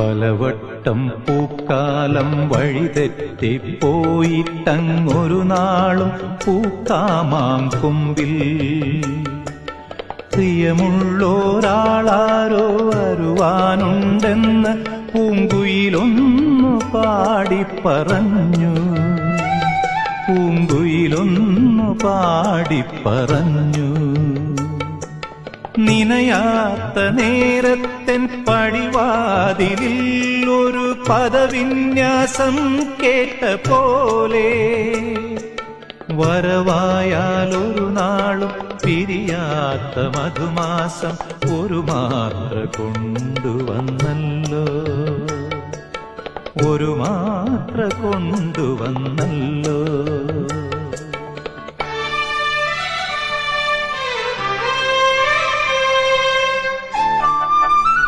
പലവട്ടം പൂക്കാലം വഴിതെറ്റിപ്പോയിട്ടങ്ങൊരു നാളും പൂക്കാമാം കൊമ്പിൽ പ്രിയമുള്ളോരാളാരോ വരുവാനുണ്ടെന്ന് പൂങ്കുയിലൊന്നു പാടിപ്പറഞ്ഞു. പൂങ്കുയിലൊന്നു പാടിപ്പറഞ്ഞു. നിനയാത്ത നേരത്തൻ പടിവാതിലിൽ ഒരു പദവിന്യാസം കേട്ട പോലെ വരവായാലൊരു നാളും പിരിയാത്ത മധുമാസം ഒരു മാത്ര കൊണ്ടുവന്നല്ലോ. ഒരു മാത്ര കൊണ്ടുവന്നല്ലോ.